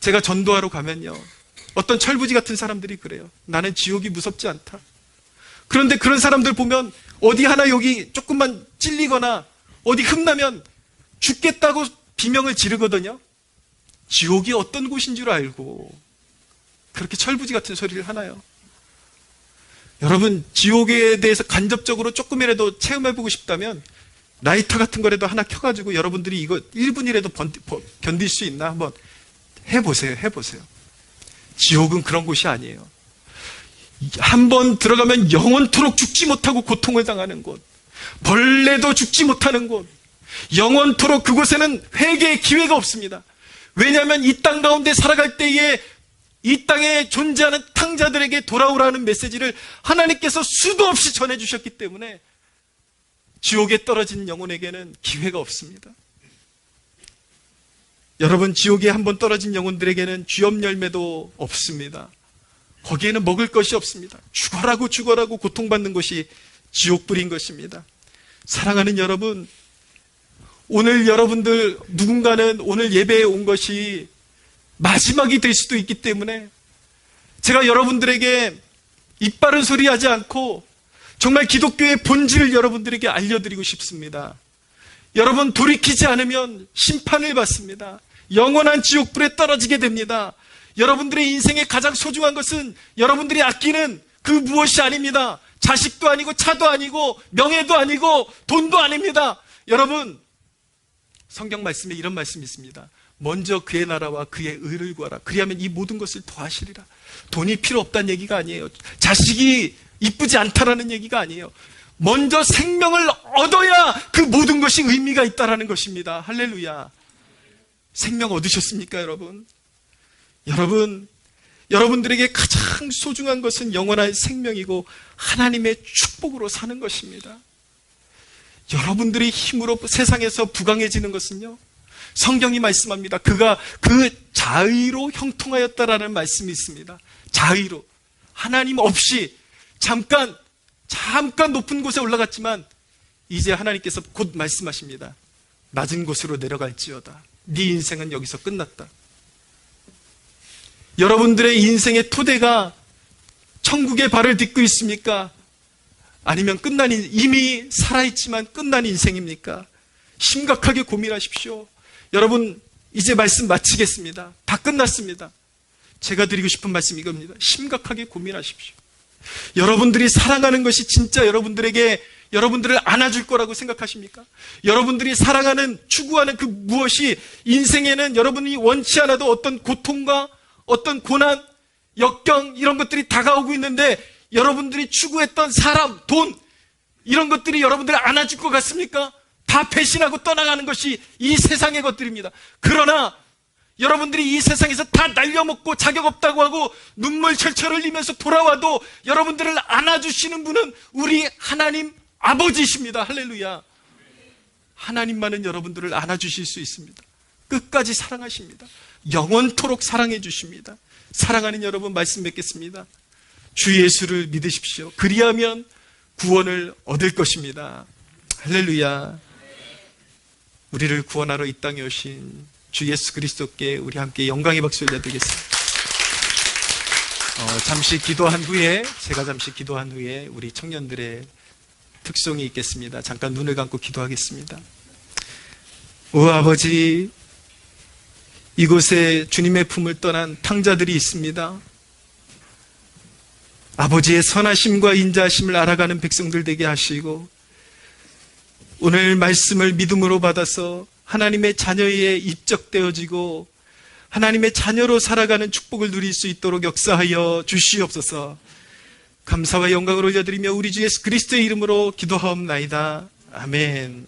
S1: 제가 전도하러 가면요, 어떤 철부지 같은 사람들이 그래요. 나는 지옥이 무섭지 않다. 그런데 그런 사람들 보면 어디 하나 여기 조금만 찔리거나 어디 흠나면 죽겠다고 비명을 지르거든요. 지옥이 어떤 곳인 줄 알고 그렇게 철부지 같은 소리를 하나요? 여러분, 지옥에 대해서 간접적으로 조금이라도 체험해보고 싶다면 라이터 같은 거라도 하나 켜가지고 여러분들이 이거 1분이라도 견딜 수 있나 한번 해보세요. 지옥은 그런 곳이 아니에요. 한번 들어가면 영원토록 죽지 못하고 고통을 당하는 곳, 벌레도 죽지 못하는 곳, 영원토록 그곳에는 회개의 기회가 없습니다. 왜냐하면 이 땅 가운데 살아갈 때에 이 땅에 존재하는 탕자들에게 돌아오라는 메시지를 하나님께서 수도 없이 전해주셨기 때문에 지옥에 떨어진 영혼에게는 기회가 없습니다. 여러분, 지옥에 한번 떨어진 영혼들에게는 쥐업 열매도 없습니다. 거기에는 먹을 것이 없습니다. 죽어라고 고통받는 것이 지옥불인 것입니다. 사랑하는 여러분, 오늘 여러분들 누군가는 오늘 예배에 온 것이 마지막이 될 수도 있기 때문에 제가 여러분들에게 입바른 소리 하지 않고 정말 기독교의 본질을 여러분들에게 알려드리고 싶습니다. 여러분, 돌이키지 않으면 심판을 받습니다. 영원한 지옥불에 떨어지게 됩니다. 여러분들의 인생에 가장 소중한 것은 여러분들이 아끼는 그 무엇이 아닙니다. 자식도 아니고 차도 아니고 명예도 아니고 돈도 아닙니다. 여러분, 성경 말씀에 이런 말씀이 있습니다. 먼저 그의 나라와 그의 의를 구하라. 그리하면 이 모든 것을 더하시리라. 돈이 필요 없다는 얘기가 아니에요. 자식이 이쁘지 않다라는 얘기가 아니에요. 먼저 생명을 얻어야 그 모든 것이 의미가 있다라는 것입니다. 할렐루야. 생명 얻으셨습니까, 여러분? 여러분들에게 가장 소중한 것은 영원한 생명이고 하나님의 축복으로 사는 것입니다. 여러분들의 힘으로 세상에서 부강해지는 것은요, 성경이 말씀합니다. 그가 그 자의로 형통하였다라는 말씀이 있습니다. 자의로. 하나님 없이 잠깐 높은 곳에 올라갔지만 이제 하나님께서 곧 말씀하십니다. 낮은 곳으로 내려갈지어다. 네 인생은 여기서 끝났다. 여러분들의 인생의 토대가 천국의 발을 딛고 있습니까? 아니면 이미 살아있지만 끝난 인생입니까? 심각하게 고민하십시오. 여러분, 이제 말씀 마치겠습니다. 다 끝났습니다. 제가 드리고 싶은 말씀이 이겁니다. 심각하게 고민하십시오. 여러분들이 사랑하는 것이 진짜 여러분들을 안아줄 거라고 생각하십니까? 여러분들이 사랑하는, 추구하는 그 무엇이 인생에는 여러분이 원치 않아도 어떤 고통과 어떤 고난, 역경, 이런 것들이 다가오고 있는데 여러분들이 추구했던 사람, 돈, 이런 것들이 여러분들을 안아줄 것 같습니까? 다 배신하고 떠나가는 것이 이 세상의 것들입니다. 그러나 여러분들이 이 세상에서 다 날려먹고 자격 없다고 하고 눈물 철철 흘리면서 돌아와도 여러분들을 안아주시는 분은 우리 하나님 아버지이십니다. 할렐루야. 하나님만은 여러분들을 안아주실 수 있습니다. 끝까지 사랑하십니다. 영원토록 사랑해 주십니다. 사랑하는 여러분, 말씀 맺겠습니다. 주 예수를 믿으십시오. 그리하면 구원을 얻을 것입니다. 할렐루야. 우리를 구원하러 이 땅에 오신 주 예수 그리스도께 우리 함께 영광의 박수 올려드리겠습니다. 잠시 기도한 후에, 제가 잠시 기도한 후에 우리 청년들의 특송이 있겠습니다. 잠깐 눈을 감고 기도하겠습니다. 오 아버지, 이곳에 주님의 품을 떠난 탕자들이 있습니다. 아버지의 선하심과 인자하심을 알아가는 백성들 되게 하시고, 오늘 말씀을 믿음으로 받아서 하나님의 자녀에 입적되어지고 하나님의 자녀로 살아가는 축복을 누릴 수 있도록 역사하여 주시옵소서. 감사와 영광을 올려드리며 우리 주 예수 그리스도의 이름으로 기도하옵나이다. 아멘.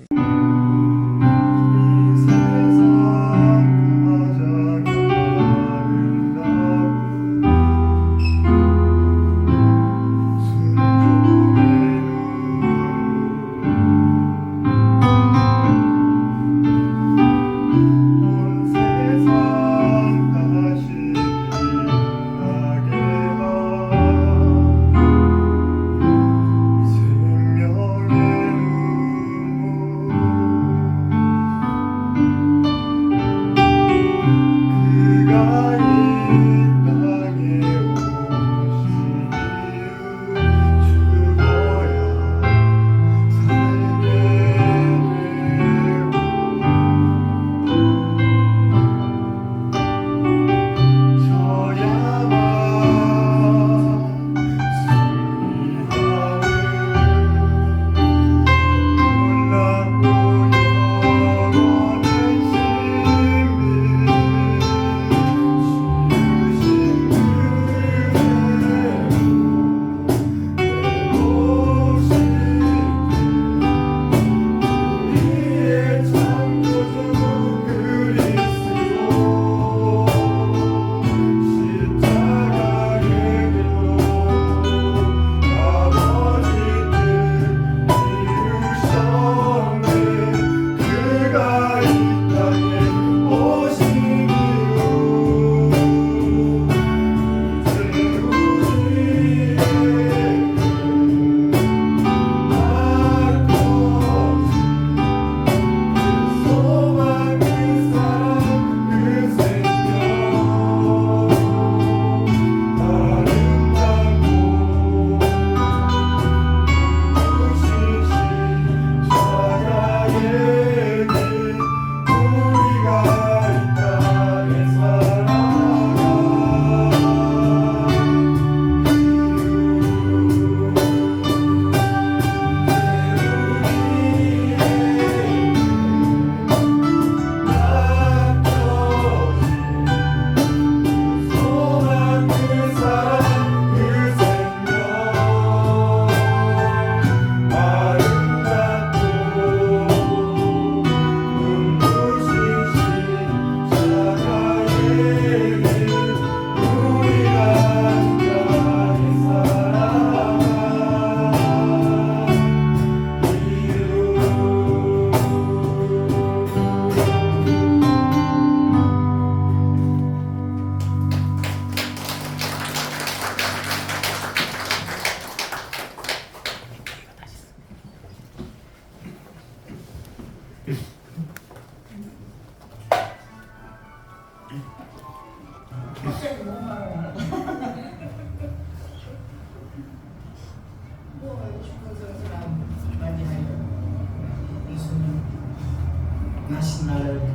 S2: 다시 나를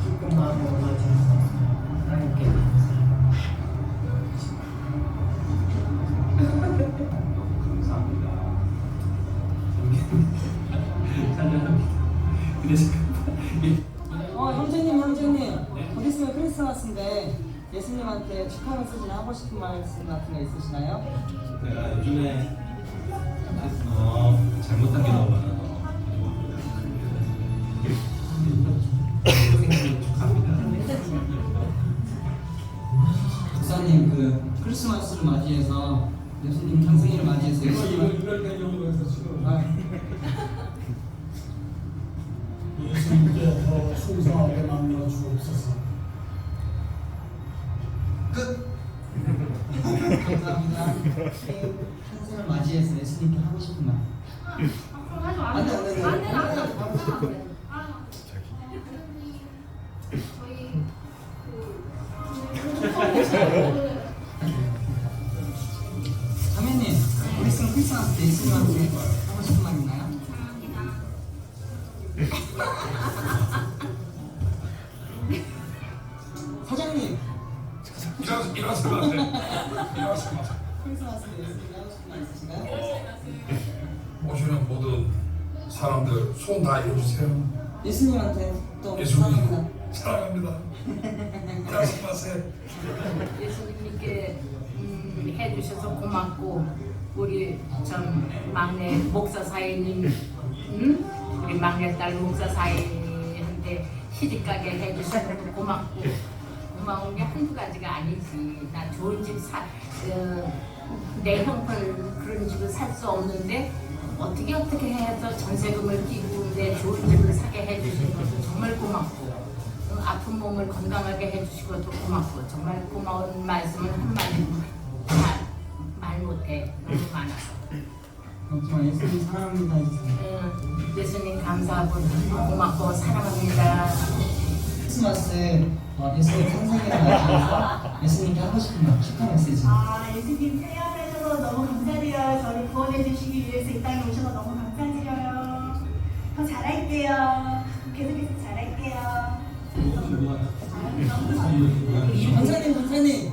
S2: 기쁜 마음으로 맞이해서 하나님께 감사합니다.
S3: 형제님, 곧 있으면 크리스마스인데 예수님한테 축하 메시지나 하고 싶은 말씀 같은 거 있으시나요?
S4: 내가 요즘에 잘못한 게 너무 많아서 생일 축하합니다.
S3: 목사님, 그 크리스마스를 맞이해서 예수님 탄생일을 맞이해서
S5: 예수님께 더 충성하게 만들어 주옵소서.
S3: 끝. 감사합니다. 탄생을 맞이해서 예수님께 하고 싶은 말. 안 돼, 안 돼, 안 돼. 하고 싶은 말. 자매님, 우리 있으면 크리스마스 때 예수님한테 하고 싶은 말 있나요? 사장님, 크리스마스 때 예수님께 하고 싶은 말 있으신가요?
S6: 오시는 모든 사람들 소원 다 이루세요.
S3: 예수님한테 또
S6: 예수님
S3: 사랑합니다.
S6: 사랑합니다. 크리스마스에
S7: 예수님께 해주셔서 고맙고 우리 전 막내 목사 사회님, 우리 막내딸 목사 사회한테 시집가게 해주셔서 고맙고 고마운 게 한두 가지가 아니지. 나 좋은 집 내 형편 그런 집을 살 수 없는데 어떻게 해서 전세금을 끼고 내 좋은 집을 사게 해주신 것도 정말 고맙고 아픈 몸을 건강하게 해주시고 또 고맙고 정말 고마운 말씀은 한마디 말 못해. 너무 많아서.
S3: 정말 예수님 사랑합니다 해주세요.
S7: 예수님 감사하고 고맙고 사랑합니다.
S3: 크리스마스 예수님 탄생이라는 날이라서 예수님께 하고 싶은 말, 축하 메시지.
S8: 예수님 태어나셔서 너무 감사드려요. 저를 구원해 주시기 위해서 이 땅에 오셔서 너무 감사드려요. 더 잘할게요. 계속해서 잘할게요.
S3: 권사님,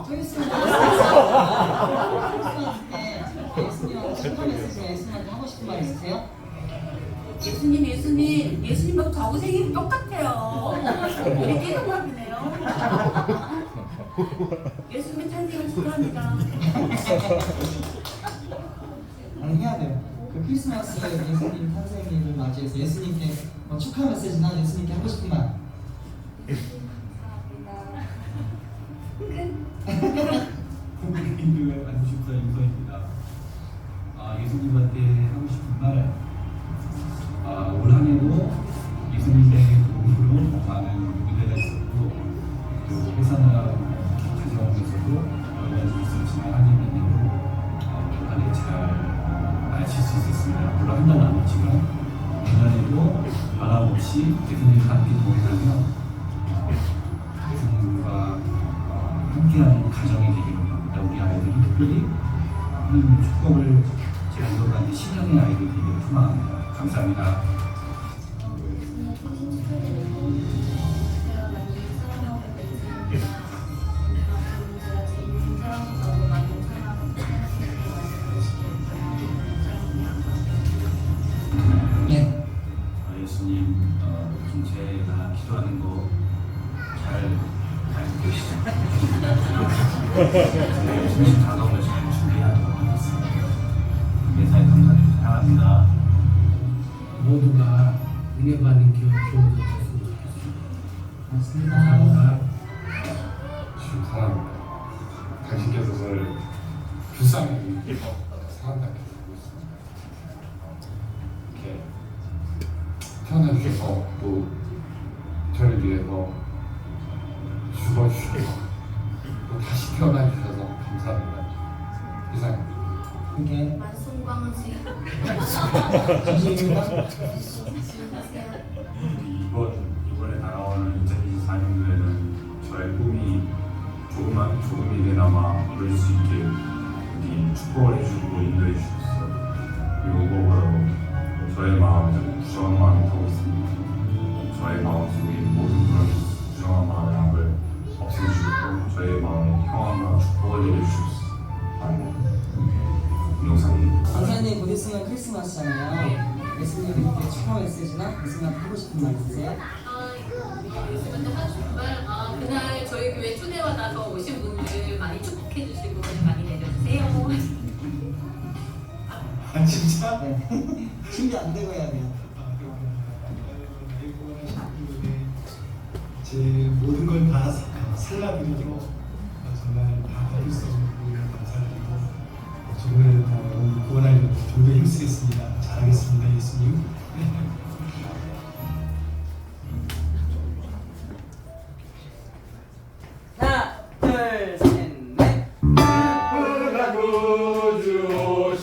S3: 저희 있으면 크리스마스 때 예수님하고 축하 메시지 예수님한테 하고 싶은 말 있으세요?
S7: 예수님하고 저구생이 똑같아요. 우리 깨동갑이네요. 예수님 탄생을 축하합니다.
S3: 아니 해야 돼요. 그 크리스마스 예수님 탄생일을 맞이해서 예수님께 축하 메시지나 예수님께 하고 싶은 말.
S4: 국민교회 안식사 인서입니다. 예수님한테 하고 싶은 말, 올 한해도 예수님의 도움으로 많은 문제가 있었고 또 회사나 가정에서도 여러 가지 있었지만 하나님의 은혜로 올 한해 잘 마칠 수 있었습니다. 물론 한 달 남았지만 내년에도 변함없이 예수님과 함께 동행하며 예수님과 함께하는 가정이 되기를 바랍니다. 우리 아이들이 특별히 하나님의 축복을 전도받는 신앙의 아이들이 되기를 소망합니다. 감사합니다.
S3: 네.
S4: 예수님, 요즘 제가 기도하는 거 잘 알고 계시죠? 열심히 다가오는 잘 준비하도록 하겠습니다. 예사에 감사드리고 사랑합니다.
S2: 모두가 은혜 받는 기업 좋아졌으면 좋겠습니다.
S3: 맞습니다.
S6: 주님 사랑합니다. 당신께서 저를 불쌍히 사랑답게 하고 있습니다. 이렇게 태어나주셔서 또 저를 위해서 죽어주셔서 또 다시 태어나주셔서 감사합니다. 이상.
S3: 이게
S8: 만송광지.
S3: 주님입니다.
S9: 이번에 다가오는 2024년도에는 저의 꿈이 조금이나마 이룰 수 있게 이렇게 축복을 해주고 인도해 주셨어요. 그리고 무엇보다도 저의 마음에 좀 부정한 마음이 더 있습니다. 저의 마음속에 모든 그런 부정한 마음을 없애주시고 저의 마음에 평안과 축복을 내려주셨어요. 영상입니다.
S3: 권사님 곧 있으면 크리스마스잖아요. 예수님께 축하 메시지나 예수님한테 하고 싶은 말 있으세요?
S7: 예수님한테 하고 싶은 말, 그날 저희 교회 초대와 나서 오신 분들 많이 축복해 주시고 많이 내려주세요.
S4: 진짜?
S3: 네. 준비 안 되고 해야 돼요.
S5: 제 모든 걸 다 살라드리고 정말 다 받을 수 없는 감사드리고 정말 구원하려고 좀 더 힘쓰겠습니다. 잘하겠습니다, 예수님.
S3: 하나, 둘, 셋, 넷.
S6: 구주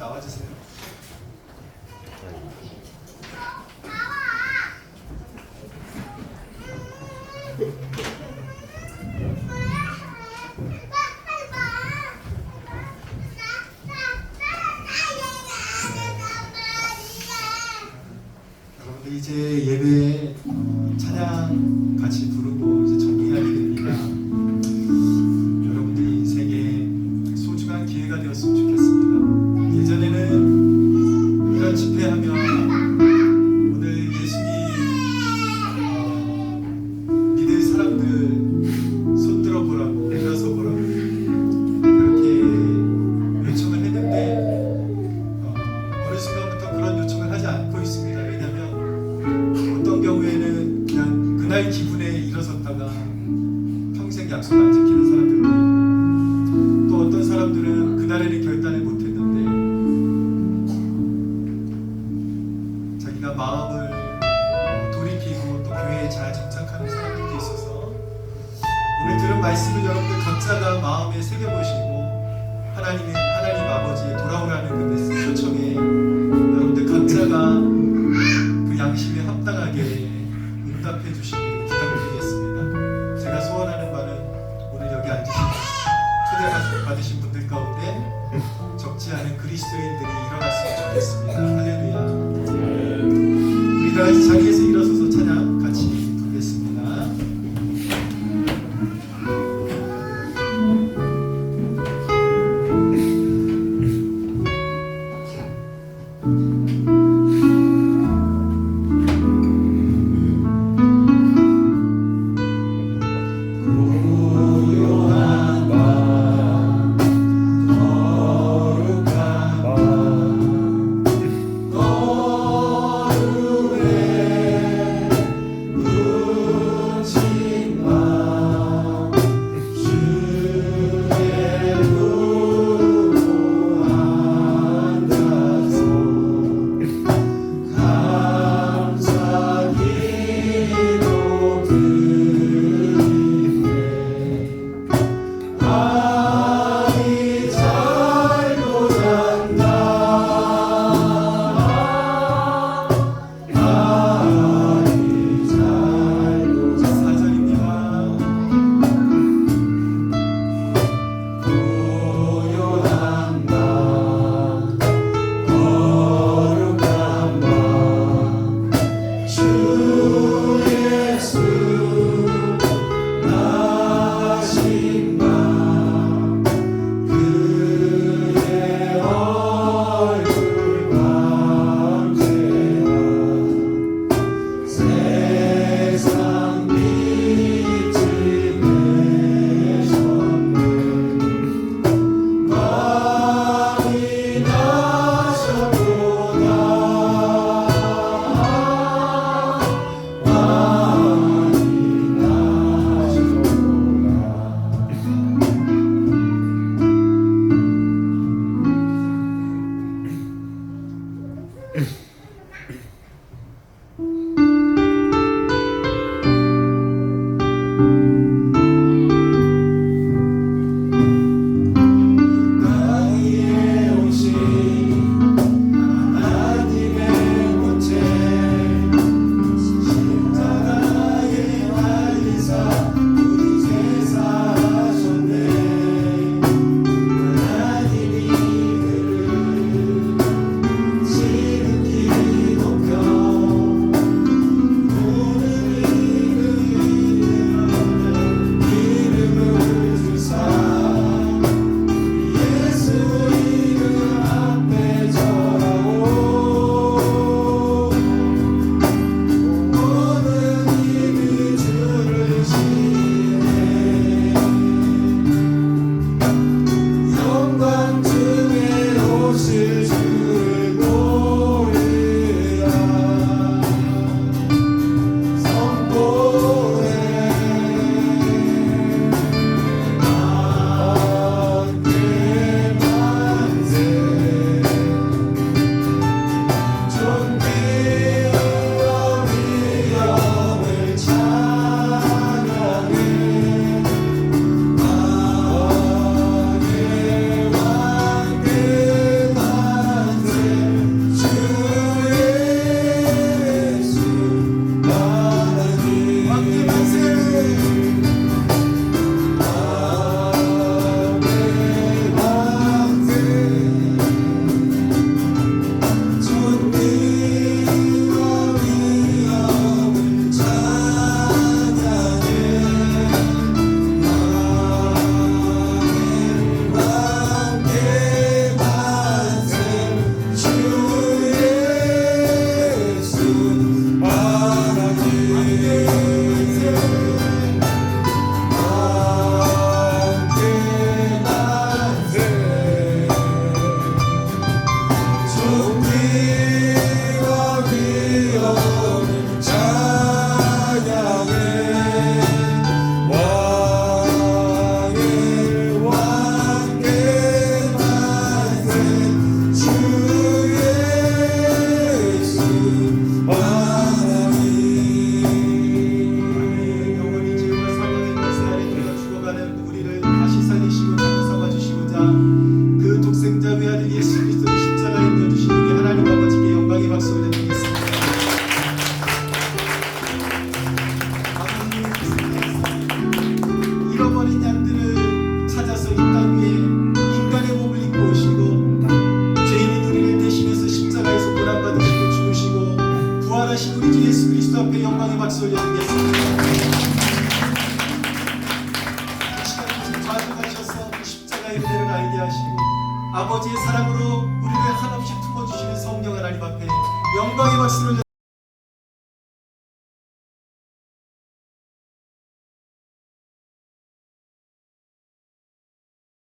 S5: 나와주세요. 여러분들 이제 예배 찬양 같이 부르고 이제 정리하게 됩니다. 여러분들 인생에 소중한 기회가 되었으면 좋겠습니다. 예전에는 이런 집회하면 오늘 예수님 믿을 사람들 손 들어보라고 일어서 보라고 그렇게 요청을 했는데 어느 순간부터 그런 요청을 하지 않고 있습니다. 왜냐하면 어떤 경우에는 그냥 그날 기분에 일어섰다가 평생 약속 안 지키는 사람들도 있고 또 어떤 사람들은 그날에는 결단을 못했는데 자기가 마음을 돌이키고 또 교회에 잘 정착하는 사람들도 있어서 오늘 들은 말씀을 여러분들 각자가 마음에 새겨보시고 하나님 아버지의 돌아오라는 그 메시지 요청에 여러분들 각자가 그 양심에 합당하게 응답해 주시길 부탁드리겠습니다. 제가 소원하는 바는 오늘 여기 앉으신 초대받으신 분들 가운데 적지 않은 그리스도인들이 일어났으면 좋겠습니다. 할렐루야. 우리 다 같이 자리에서 일어서서 찬양 같이 부르겠습니다. 박수 올려드리겠습니다. 이 시간 좌정하셔서 십자가의 은혜를 알게 하시고 아버지의 사랑으로 우리를 한없이 품어주시는 성령 하나님 앞에 영광의 박수를